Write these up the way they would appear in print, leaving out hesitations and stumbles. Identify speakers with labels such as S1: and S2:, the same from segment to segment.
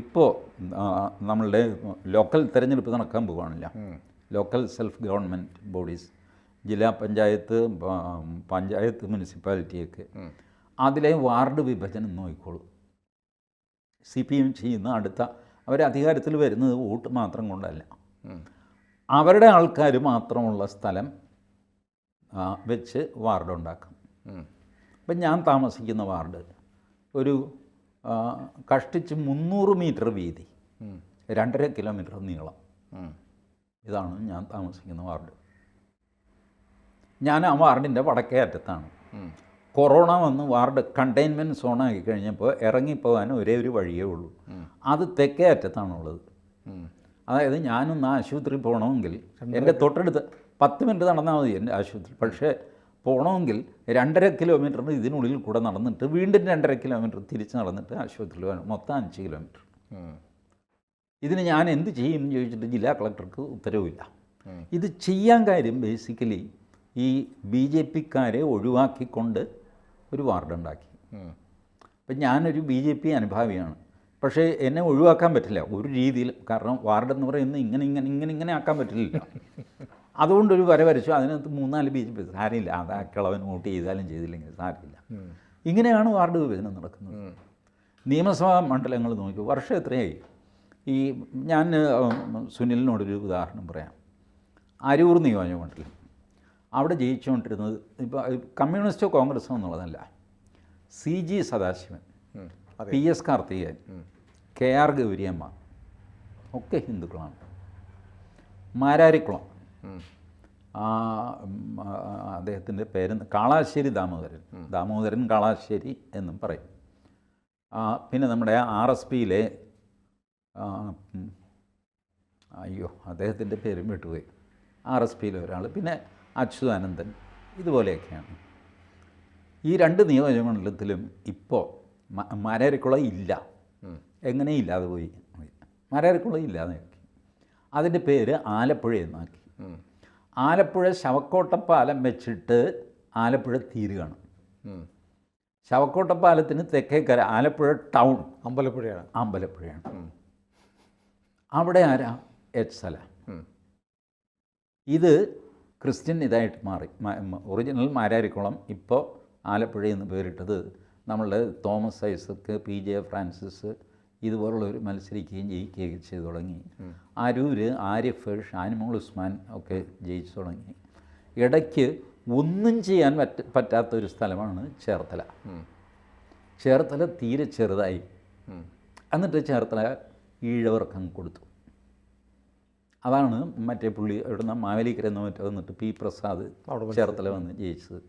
S1: ഇപ്പോൾ നമ്മളുടെ ലോക്കൽ തിരഞ്ഞെടുപ്പ് നടക്കാൻ പോവുകയാണല്ലോ. ലോക്കൽ സെൽഫ് ഗവൺമെൻറ് ബോഡീസ്, ജില്ലാ പഞ്ചായത്ത്, പഞ്ചായത്ത്, മുനിസിപ്പാലിറ്റിയൊക്കെ, അതിലെ വാർഡ് വിഭജനം നോക്കിക്കോളൂ. CPM ചെയ്യുന്ന അവർ അധികാരത്തിൽ വരുന്നത് വോട്ട് മാത്രം കൊണ്ടല്ല, അവരുടെ ആൾക്കാർ മാത്രമുള്ള സ്ഥലം വെച്ച് വാർഡ് ഉണ്ടാക്കും. ഇപ്പം ഞാൻ താമസിക്കുന്ന വാർഡ് ഒരു കഷ്ടിച്ച് 300 മീറ്റർ വീതി, 2.5 കിലോമീറ്റർ നീളം. ഇതാണ് ഞാൻ താമസിക്കുന്ന വാർഡ്. ഞാൻ ആ വാർഡിൻ്റെ വടക്കേ അറ്റത്താണ്. കൊറോണ വന്ന് വാർഡ് കണ്ടെയ്ൻമെൻറ്റ് സോണാക്കി കഴിഞ്ഞപ്പോൾ ഇറങ്ങിപ്പോകാൻ ഒരേ ഒരു വഴിയേ ഉള്ളൂ. അത് തെക്കേ അറ്റത്താണുള്ളത്. അതായത് ഞാനൊന്ന് ആശുപത്രി പോകണമെങ്കിൽ എൻ്റെ തൊട്ടടുത്ത് 10 മിനിറ്റ് നടന്നാൽ മതി എൻ്റെ ആശുപത്രി. പക്ഷേ പോകണമെങ്കിൽ 2.5 കിലോമീറ്റർ ഇതിനുള്ളിൽ കൂടെ നടന്നിട്ട് വീണ്ടും 2.5 കിലോമീറ്റർ തിരിച്ച് നടന്നിട്ട് ആശുപത്രിയിൽ വേണം. മൊത്തം 5 കിലോമീറ്റർ. ഇതിന് ഞാൻ എന്ത് ചെയ്യും എന്ന് ചോദിച്ചിട്ട് ജില്ലാ കളക്ടർക്ക് ഉത്തരവില്ല. ഇത് ചെയ്യാൻ കാര്യം ബേസിക്കലി ഈ BJPക്കാരെ ഒഴിവാക്കിക്കൊണ്ട് ഒരു വാർഡ് ഉണ്ടാക്കി. അപ്പം ഞാനൊരു BJP അനുഭാവിയാണ്. പക്ഷേ എന്നെ ഒഴിവാക്കാൻ പറ്റില്ല ഒരു രീതിയിലും. കാരണം വാർഡെന്ന് പറയുന്നത് ഇങ്ങനെ ആക്കാൻ പറ്റില്ല. അതുകൊണ്ടൊരു വര വരച്ചു. അതിനകത്ത് 3-4 BJP സാരമില്ല, അത് ആ കിളവൻ വോട്ട് ചെയ്താലും ചെയ്തില്ലെങ്കിൽ സാരമില്ല. ഇങ്ങനെയാണ് വാർഡ് വിഭജനം നടക്കുന്നത്. നിയമസഭാ മണ്ഡലങ്ങൾ നോക്കി വർഷം എത്രയായി. ഈ ഞാൻ സുനിലിനോടൊരു ഉദാഹരണം പറയാം. അരൂർ നിയോജകമണ്ഡലം, അവിടെ ജയിച്ചുകൊണ്ടിരുന്നത് ഇപ്പോൾ കമ്മ്യൂണിസ്റ്റോ കോൺഗ്രസോ എന്നുള്ളതല്ല, CG Sadasivan, PS Karthikeyan, KR Gouriamma ഒക്കെ ഹിന്ദുക്കളാണ്. മാരാരിക്കുളം, അദ്ദേഹത്തിൻ്റെ പേര് കാളാശ്ശേരി ദാമോദരൻ കാളാശ്ശേരി എന്നും പറയും. പിന്നെ നമ്മുടെ RSPയിലെ അദ്ദേഹത്തിൻ്റെ പേരും വിട്ടുപോയി, RSPയിലെ ഒരാൾ, പിന്നെ അച്യുതാനന്ദൻ, ഇതുപോലെയൊക്കെയാണ്. ഈ 2 നിയോജകമണ്ഡലത്തിലും ഇപ്പോൾ മാരാരിക്കുളം ഇല്ല. എങ്ങനെ ഇല്ലാതെ പോയി? മാരാരിക്കുളം ഇല്ലാതെ ആക്കി. അതിൻ്റെ പേര് ആലപ്പുഴ എന്നാക്കി. ആലപ്പുഴ ശവക്കോട്ടപ്പാലം വെച്ചിട്ട് ആലപ്പുഴ തീരുകയാണ്. ശവക്കോട്ടപ്പാലത്തിന് തെക്കേക്കര ആലപ്പുഴ ടൗൺ അമ്പലപ്പുഴയാണ്. അവിടെ ആരാ? സലാം. ഇത് ക്രിസ്ത്യൻ ഇതായിട്ട് മാറി. ഒറിജിനൽ മാരാരിക്കുളം ഇപ്പോൾ ആലപ്പുഴ എന്ന് പേരിട്ടത് നമ്മളുടെ തോമസ് ഐസക്ക്, PJ ഫ്രാൻസിസ് ഇതുപോലുള്ളവർ മത്സരിക്കുകയും ജയിക്കുകയൊക്കെ ചെയ്തു തുടങ്ങി. അരൂര് ആരിഫ്, ഷാനിമോൾ ഉസ്മാൻ ഒക്കെ ജയിച്ചു തുടങ്ങി. ഇടയ്ക്ക് ഒന്നും ചെയ്യാൻ പറ്റാത്തൊരു സ്ഥലമാണ് ചേർത്തല. ചേർത്തല തീരെ ചെറുതായി. എന്നിട്ട് ചേർത്തല ഈഴവർക്കങ്ങ് കൊടുത്തു. അതാണ് മറ്റേ പുള്ളി ഇവിടുന്ന് മാവേലിക്കര എന്ന് മറ്റേ വന്നിട്ട് P പ്രസാദ് ചേർത്തല വന്ന് ജയിച്ചത്.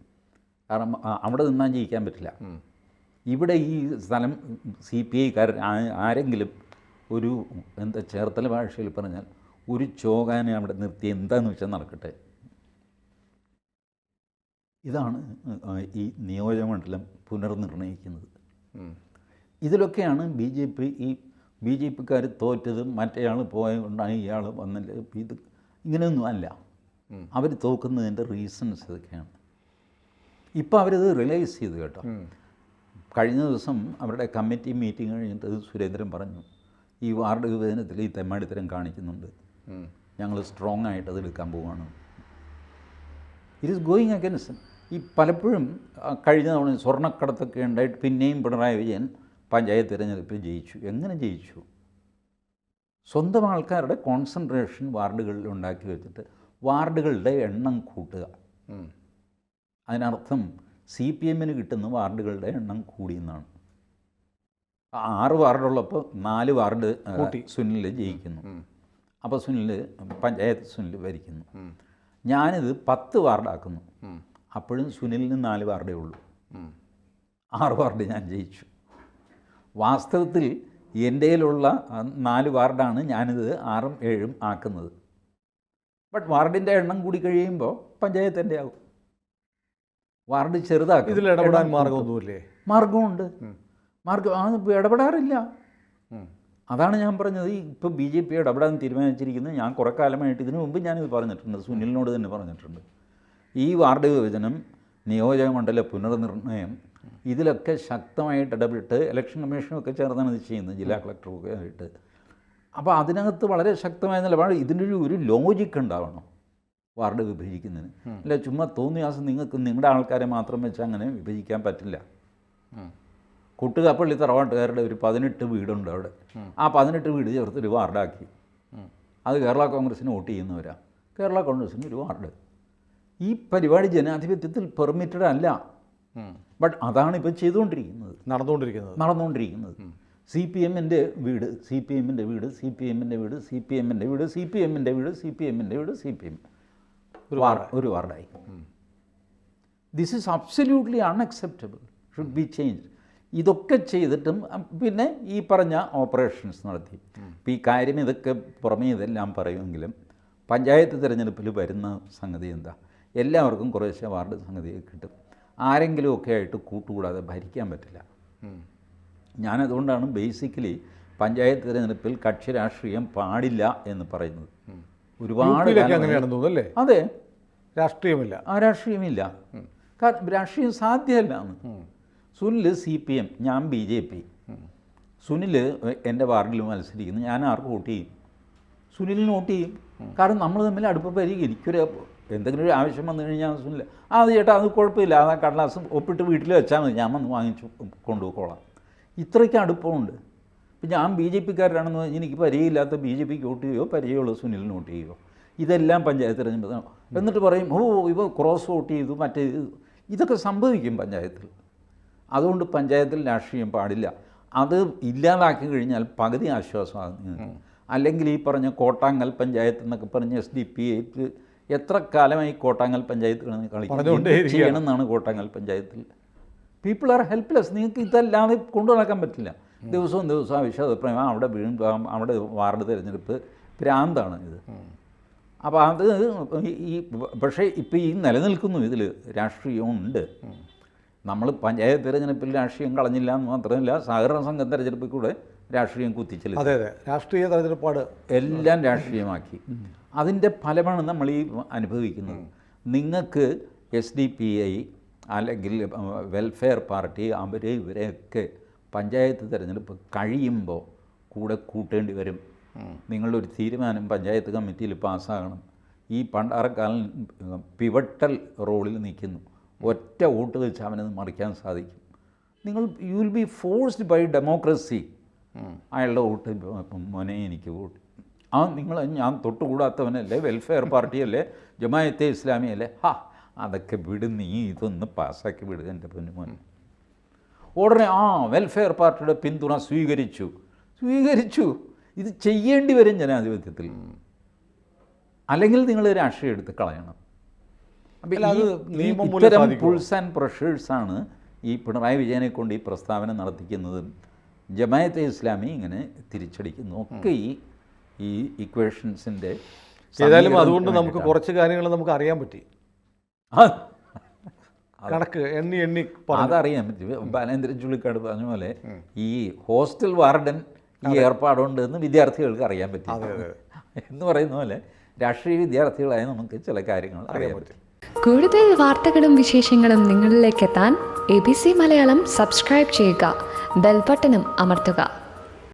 S1: കാരണം അവിടെ നിന്നാൽ ജയിക്കാൻ പറ്റില്ല. ഇവിടെ ഈ സ്ഥലം CPIക്കാരൻ ആരെങ്കിലും ഒരു ചേർത്തല ഭാഷയിൽ പറഞ്ഞാൽ ഒരു ചോകാനെ അവിടെ നിർത്തി എന്താണെന്ന് വെച്ചാൽ നടക്കട്ടെ. ഇതാണ് ഈ നിയോജകമണ്ഡലം പുനർനിർണയിക്കുന്നത്. ഇതിലൊക്കെയാണ് BJPക്കാർ തോറ്റതും മറ്റേയാൾ പോയതുകൊണ്ടാണ് ഇയാൾ വന്നില്ല. ഇത് ഇങ്ങനെയൊന്നും അല്ല. അവർ തോക്കുന്നതിൻ്റെ റീസൺസ് ഇതൊക്കെയാണ്. ഇപ്പോൾ അവരത് റിയലൈസ് ചെയ്തു കേട്ടോ. കഴിഞ്ഞ ദിവസം അവരുടെ കമ്മിറ്റി മീറ്റിംഗ് കഴിഞ്ഞിട്ട് സുരേന്ദ്രൻ പറഞ്ഞു, ഈ വാർഡ് വിഭജനത്തിൽ ഈ തെമ്മാടിത്തരം കാണിക്കുന്നുണ്ട്, ഞങ്ങൾ സ്ട്രോങ് ആയിട്ട് അത് എടുക്കാൻ പോവുകയാണ്. It is going against. ഈ പലപ്പോഴും കഴിഞ്ഞ തവണ സ്വർണ്ണക്കടത്തൊക്കെ ഉണ്ടായിട്ട് പിന്നെയും പിണറായി വിജയൻ പഞ്ചായത്ത് തിരഞ്ഞെടുപ്പിൽ ജയിച്ചു. എങ്ങനെ ജയിച്ചു? സ്വന്തം ആൾക്കാരുടെ കോൺസെൻട്രേഷൻ വാർഡുകളിൽ ഉണ്ടാക്കി വെച്ചിട്ട് വാർഡുകളുടെ എണ്ണം കൂട്ടുക. അതിനർത്ഥം CPMന് കിട്ടുന്ന വാർഡുകളുടെ എണ്ണം കൂടിയെന്നാണ്. 6 വാർഡുള്ളപ്പോൾ 4 വാർഡ് സുനിൽ ജയിക്കുന്നു. അപ്പോൾ പഞ്ചായത്ത് സുനിൽ ഭരിക്കുന്നു. ഞാനിത് 10 വാർഡാക്കുന്നു. അപ്പോഴും സുനിലിന് 4 വാർഡേ ഉള്ളൂ. 6 വാർഡ് ഞാൻ ജയിച്ചു. വാസ്തവത്തിൽ എൻ്റെ കയ്യിലുള്ള 4 വാർഡാണ് ഞാനിത് 6ഉം 7ഉം ആക്കുന്നത്. ബട്ട് വാർഡിൻ്റെ എണ്ണം കൂടി കഴിയുമ്പോൾ പഞ്ചായത്തിൻ്റെ ആകും. വാർഡ് ചെറുതാക്കും.
S2: ഇതിൽ ഇടപെടാൻ മാർഗമൊന്നുമില്ലേ?
S1: മാർഗമുണ്ട്. ഇടപെടാറില്ല. അതാണ് ഞാൻ പറഞ്ഞത്. ഇപ്പോൾ BJP ഇടപെടാൻ തീരുമാനിച്ചിരിക്കുന്നത്. ഞാൻ കുറേ കാലമായിട്ട് ഇതിനു മുമ്പ് ഞാനിത് പറഞ്ഞിട്ടുണ്ട്, സുനിലിനോട് തന്നെ പറഞ്ഞിട്ടുണ്ട്. ഈ വാർഡ് വിഭജനം, നിയോജകമണ്ഡല പുനർനിർണയം ഇതിലൊക്കെ ശക്തമായിട്ട് ഇടപെട്ട് ഇലക്ഷൻ കമ്മീഷനൊക്കെ ചേർന്നാണ് ഇത് ചെയ്യുന്നത്, ജില്ലാ കളക്ടറൊക്കെ ആയിട്ട്. അപ്പോൾ അതിനകത്ത് വളരെ ശക്തമായ നിലപാട്. ഇതിൻ്റെ ഒരു ലോജിക്ക് ഉണ്ടാവണം വാർഡ് വിഭജിക്കുന്നതിന്. അല്ല ചുമ്മാ തോന്നിയാസം നിങ്ങൾക്ക് നിങ്ങളുടെ ആൾക്കാരെ മാത്രം വെച്ച് അങ്ങനെ വിഭജിക്കാൻ പറ്റില്ല. കൊട്ടുകാപ്പള്ളി തറവാട്ടുകാരുടെ ഒരു 18 വീടുണ്ട് അവിടെ. ആ 18 വീട് ചേർത്ത് ഒരു വാർഡാക്കി. അത് കേരള കോൺഗ്രസ്സിന് വോട്ട് ചെയ്യുന്നവരാ, കേരള കോൺഗ്രസ്സിന് ഒരു വാർഡ്. ഈ പരിപാടി ജനാധിപത്യത്തിൽ പെർമിറ്റഡ് അല്ല. ബട്ട് അതാണ് ഇപ്പോൾ ചെയ്തുകൊണ്ടിരിക്കുന്നത്, നടന്നുകൊണ്ടിരിക്കുന്നത്. CPM-ൻ്റെ വീട്, CPM-ൻ്റെ വീട്, CPM-ൻ്റെ വീട്, CPM-ൻ്റെ വീട്, CPM-ൻ്റെ വീട്, CPM-ൻ്റെ വീട്, CPM ഒരു വാർഡായി. This is absolutely unacceptable, should be change. ഇതൊക്കെ ചെയ്തിട്ടും പിന്നെ ഈ പറഞ്ഞ ഓപ്പറേഷൻസ് നടത്തി. ഇപ്പോൾ ഈ കാര്യം ഇതൊക്കെ പുറമേ ഇതെല്ലാം പറയുമെങ്കിലും പഞ്ചായത്ത് തിരഞ്ഞെടുപ്പിൽ വരുന്ന സംഗതി എന്താ, എല്ലാവർക്കും കുറേശ്ശെ വാർഡ് സംഗതിയൊക്കെ കിട്ടും. ആരെങ്കിലുമൊക്കെ ആയിട്ട് കൂട്ടുകൂടാതെ ഭരിക്കാൻ പറ്റില്ല. ഞാനതുകൊണ്ടാണ് ബേസിക്കലി പഞ്ചായത്ത് തിരഞ്ഞെടുപ്പിൽ കക്ഷി രാഷ്ട്രീയം പാടില്ല എന്ന് പറയുന്നത്. ഒരുപാട് അതെ,
S2: രാഷ്ട്രീയമില്ല,
S1: രാഷ്ട്രീയമില്ല. കാരണം രാഷ്ട്രീയം സാധ്യമല്ല. സുനിൽ CPM, ഞാൻ BJP. സുനിൽ എൻ്റെ വാർഡിൽ മത്സരിക്കുന്നു, ഞാൻ ആർക്ക് വോട്ട് ചെയ്യും? സുനിലിന് വോട്ട് ചെയ്യും. കാരണം നമ്മൾ തമ്മിൽ അടുപ്പ് പരിഹരിക്കും. എനിക്കൊരു എന്തെങ്കിലും ഒരു ആവശ്യം വന്നു കഴിഞ്ഞാൽ സുനിൽ അത് ചേട്ടാ അത് കുഴപ്പമില്ല, അത് ആ കടലാസും ഒപ്പിട്ട് വീട്ടിൽ വെച്ചാൽ മതി, ഞാൻ വന്ന് വാങ്ങിച്ചു കൊണ്ടുപോയിക്കോളാം. ഇത്രയ്ക്ക് അടുപ്പമുണ്ട്. ഇപ്പം ഞാൻ BJP-ക്കാരനാണെന്ന് പറഞ്ഞാൽ എനിക്ക് പരിചയമില്ലാത്ത BJP-ക്ക് വോട്ട് ചെയ്യുകയോ പരിചയമുള്ള സുനിലിന് വോട്ട് ചെയ്യുകയോ, ഇതെല്ലാം പഞ്ചായത്ത് തിരഞ്ഞെടുപ്പ്. എന്നിട്ട് പറയും ഇവ ക്രോസ് വോട്ട് ചെയ്തു മറ്റേ ഇതൊക്കെ സംഭവിക്കും പഞ്ചായത്തിൽ. അതുകൊണ്ട് പഞ്ചായത്തിൽ രാഷ്ട്രീയം പാടില്ല. അത് ഇല്ലാതാക്കി കഴിഞ്ഞാൽ പകുതി ആശ്വാസമാകും. അല്ലെങ്കിൽ ഈ പറഞ്ഞ കോട്ടാങ്ങൽ പഞ്ചായത്ത് എന്നൊക്കെ പറഞ്ഞ് SDP എത്ര കാലമായി കോട്ടാങ്ങൽ പഞ്ചായത്ത് ചെയ്യണമെന്നാണ് കോട്ടാങ്ങൽ പഞ്ചായത്തിൽ. People are helpless. നിങ്ങൾക്ക് ഇതല്ലാതെ കൊണ്ടു നടക്കാൻ പറ്റില്ല. ദിവസവും വിഷയപ്രയം അവിടെ വീണ്ടും അവിടെ വാർഡ് തിരഞ്ഞെടുപ്പ് ഭ്രാന്താണ് ഇത്. അപ്പോൾ അത് ഈ പക്ഷേ ഇപ്പോൾ ഈ നിലനിൽക്കുന്നു, ഇതിൽ രാഷ്ട്രീയമുണ്ട്. നമ്മൾ പഞ്ചായത്ത് തിരഞ്ഞെടുപ്പിൽ രാഷ്ട്രീയം കളഞ്ഞില്ല എന്ന് മാത്രമല്ല, സഹകരണ സംഘം തിരഞ്ഞെടുപ്പിൽ കൂടെ രാഷ്ട്രീയം കുത്തിച്ചെല്ലു.
S2: രാഷ്ട്രീയ തിരഞ്ഞെടുപ്പാട്
S1: എല്ലാം രാഷ്ട്രീയമാക്കി. അതിൻ്റെ ഫലമാണ് നമ്മൾ ഈ അനുഭവിക്കുന്നത്. നിങ്ങൾക്ക് SDP-ഐ അല്ലെങ്കിൽ വെൽഫെയർ പാർട്ടി ഇവരെയൊക്കെ പഞ്ചായത്ത് തിരഞ്ഞെടുപ്പ് കഴിയുമ്പോൾ കൂടെ കൂട്ടേണ്ടി വരും. നിങ്ങളുടെ ഒരു തീരുമാനം പഞ്ചായത്ത് കമ്മിറ്റിയിൽ പാസ്സാകണം. ഈ പണ്ടാറക്കാലം പിവട്ടൽ റോളിൽ നിൽക്കുന്നു. ഒറ്റ വോട്ട് വെച്ച് അവനത് മറിക്കാൻ സാധിക്കും. You will be forced by democracy. അയാളുടെ വോട്ട് മോനെ എനിക്ക് വോട്ട്, ഞാൻ തൊട്ടുകൂടാത്തവനല്ലേ, വെൽഫെയർ പാർട്ടിയല്ലേ, ജമാഅത്തെ ഇസ്ലാമിയല്ലേ, അതൊക്കെ വിട്, നീ ഇതൊന്ന് പാസ്സാക്കി വിടുക എൻ്റെ പൊന്നുമോനെ. ഉടനെ വെൽഫെയർ പാർട്ടിയുടെ പിന്തുണ സ്വീകരിച്ചു. ഇത് ചെയ്യേണ്ടി വരും ജനാധിപത്യത്തിൽ. അല്ലെങ്കിൽ നിങ്ങൾ രാഷ്ട്രീയം എടുത്ത് കളയണം. ഇത്തരം പുൾസ് ആൻഡ് പ്രഷേഴ്സാണ് ഈ പിണറായി വിജയനെ കൊണ്ട് ഈ പ്രസ്താവന നടത്തിക്കുന്നത്. ജമാഅത്തെ ഇസ്ലാമി ഇങ്ങനെ തിരിച്ചടിക്കുന്നു. ഒക്കെ ഈ ഇക്വേഷൻസിൻ്റെ
S2: ഏതായാലും അതുകൊണ്ട് നമുക്ക് കുറച്ച് കാര്യങ്ങൾ നമുക്ക് അറിയാൻ പറ്റി. കണക്ക് എണ്ണി
S1: അതറിയാൻ പറ്റും. ബാലേന്ദ്രൻ ചുള്ളിക്കാട് പറഞ്ഞ പോലെ ഈ ഹോസ്റ്റൽ വാർഡൻ ഈ ഏർപ്പാടുണ്ട് എന്ന് വിദ്യാർത്ഥികൾക്ക് അറിയാൻ പറ്റും എന്ന് പറയുന്ന പോലെ രാഷ്ട്രീയ വിദ്യാർത്ഥികളായ നമുക്ക് ചില കാര്യങ്ങൾ അറിയാൻ പറ്റും.
S3: കൂടുതൽ വാർത്തകളും വിശേഷങ്ങളും നിങ്ങളിലേക്ക് എത്താൻ ABC മലയാളം സബ്സ്ക്രൈബ് ചെയ്യുക, ബെൽ ബട്ടണും അമർത്തുക.